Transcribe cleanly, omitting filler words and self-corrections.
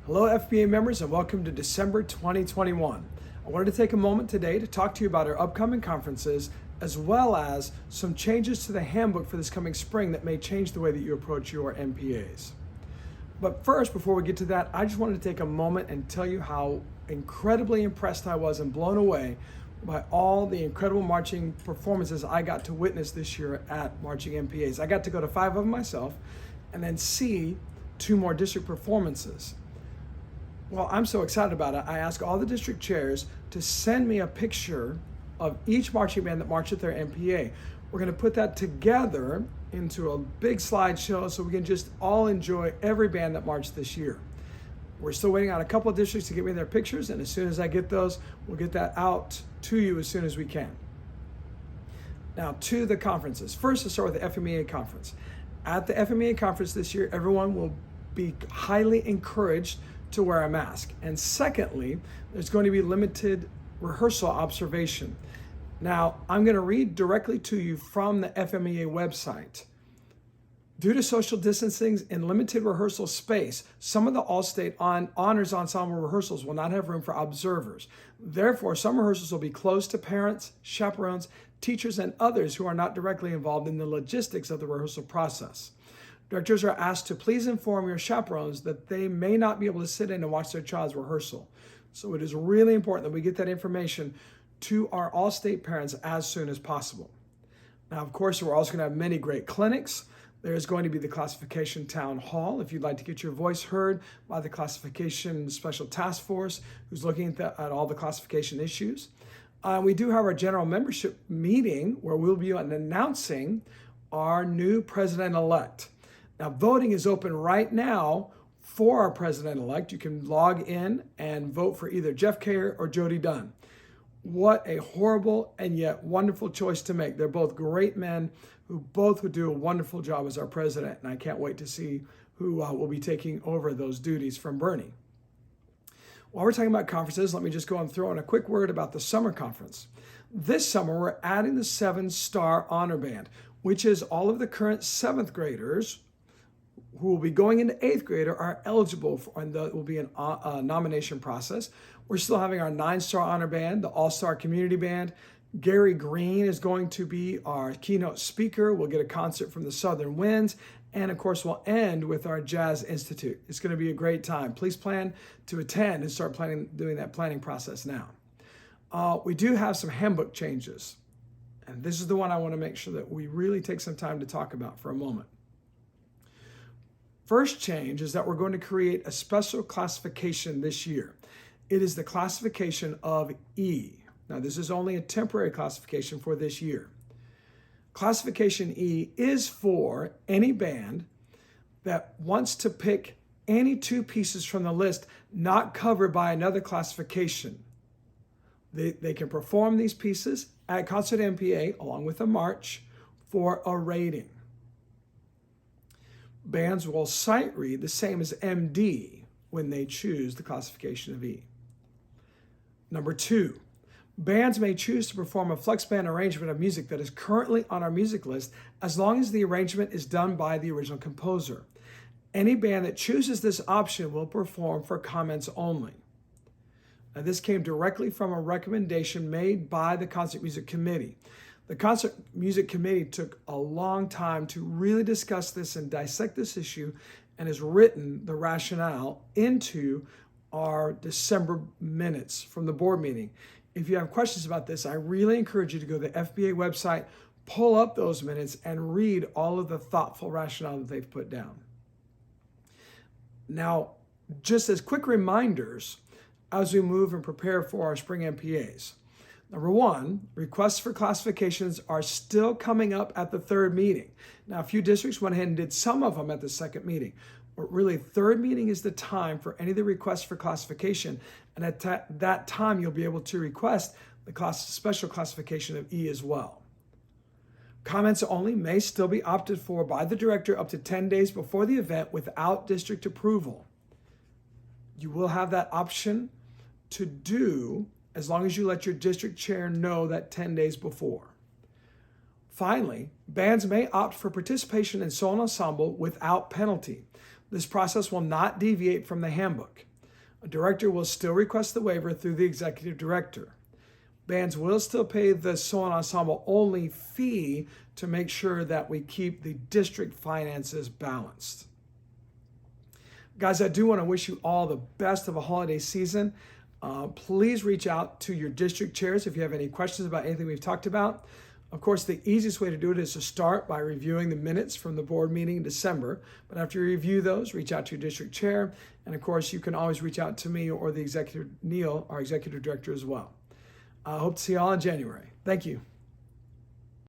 Hello FBA members and welcome to December 2021. I wanted to take a moment today to talk to you about our upcoming conferences as well as some changes to the handbook for this coming spring that may change the way that you approach your MPAs. But first, before we get to that, I just wanted to take a moment and tell you how incredibly impressed I was and blown away by all the incredible marching performances I got to witness this year at Marching MPAs. I got to go to 5 of them myself and then see 2 more district performances. Well, I'm so excited about it. I asked all the district chairs to send me a picture of each marching band that marched at their MPA. We're going to put that together into a big slideshow so we can just all enjoy every band that marched this year. We're still waiting on a couple of districts to get me their pictures, and as soon as I get those, we'll get that out to you as soon as we can. Now, to the conferences. First, let's start with the FMEA conference. At the FMEA conference this year, everyone will be highly encouraged to wear a mask. And secondly, there's going to be limited rehearsal observation. Now, I'm going to read directly to you from the FMEA website. Due to social distancing and limited rehearsal space, some of the All-State Honors Ensemble rehearsals will not have room for observers. Therefore, some rehearsals will be closed to parents, chaperones, teachers, and others who are not directly involved in the logistics of the rehearsal process. Directors are asked to please inform your chaperones that they may not be able to sit in and watch their child's rehearsal. So it is really important that we get that information to our all-state parents as soon as possible. Now, of course, we're also going to have many great clinics. There's going to be the classification town hall if you'd like to get your voice heard by the classification special task force who's looking at all the classification issues. We do have our general membership meeting where we'll be announcing our new president-elect. Now, voting is open right now for our president-elect. You can log in and vote for either Jeff Kayer or Jody Dunn. What a horrible and yet wonderful choice to make. They're both great men who both would do a wonderful job as our president, and I can't wait to see who will be taking over those duties from Bernie. While we're talking about conferences, let me just go and throw in a quick word about the summer conference. This summer, we're adding the 7-star honor band, which is all of the current 7th graders who will be going into 8th grade are eligible for, and there will be a nomination process. We're still having our 9-star honor band, the All-Star Community Band. Gary Green is going to be our keynote speaker. We'll get a concert from the Southern Winds. And of course, we'll end with our Jazz Institute. It's going to be a great time. Please plan to attend and start doing that planning process now. We do have some handbook changes. And this is the one I want to make sure that we really take some time to talk about for a moment. First change is that we're going to create a special classification this year. It is the classification of E. Now, this is only a temporary classification for this year. Classification E is for any band that wants to pick any 2 pieces from the list not covered by another classification. They can perform these pieces at Concert MPA along with a march for a rating. Bands will sight read the same as MD when they choose the classification of E. Number 2, bands may choose to perform a flex band arrangement of music that is currently on our music list as long as the arrangement is done by the original composer. Any band that chooses this option will perform for comments only. Now, this came directly from a recommendation made by the Concert Music Committee. The Concert Music Committee took a long time to really discuss this and dissect this issue and has written the rationale into our December minutes from the board meeting. If you have questions about this, I really encourage you to go to the FBA website, pull up those minutes, and read all of the thoughtful rationale that they've put down. Now, just as quick reminders as we move and prepare for our spring MPAs. Number 1, requests for classifications are still coming up at the 3rd meeting. Now, a few districts went ahead and did some of them at the 2nd meeting. But really, 3rd meeting is the time for any of the requests for classification. And at that time, you'll be able to request the special classification of E as well. Comments only may still be opted for by the director up to 10 days before the event without district approval. You will have that option to do as long as you let your district chair know that 10 days before. Finally, bands may opt for participation in solo ensemble without penalty. This process will not deviate from the handbook. A director will still request the waiver through the executive director. Bands will still pay the solo ensemble only fee to make sure that we keep the district finances balanced. Guys, I do want to wish you all the best of a holiday season. Please reach out to your district chairs if you have any questions about anything we've talked about. Of course, the easiest way to do it is to start by reviewing the minutes from the board meeting in December. But after you review those, reach out to your district chair. And of course, you can always reach out to me or the executive, Neil, our executive director as well. I hope to see you all in January. Thank you.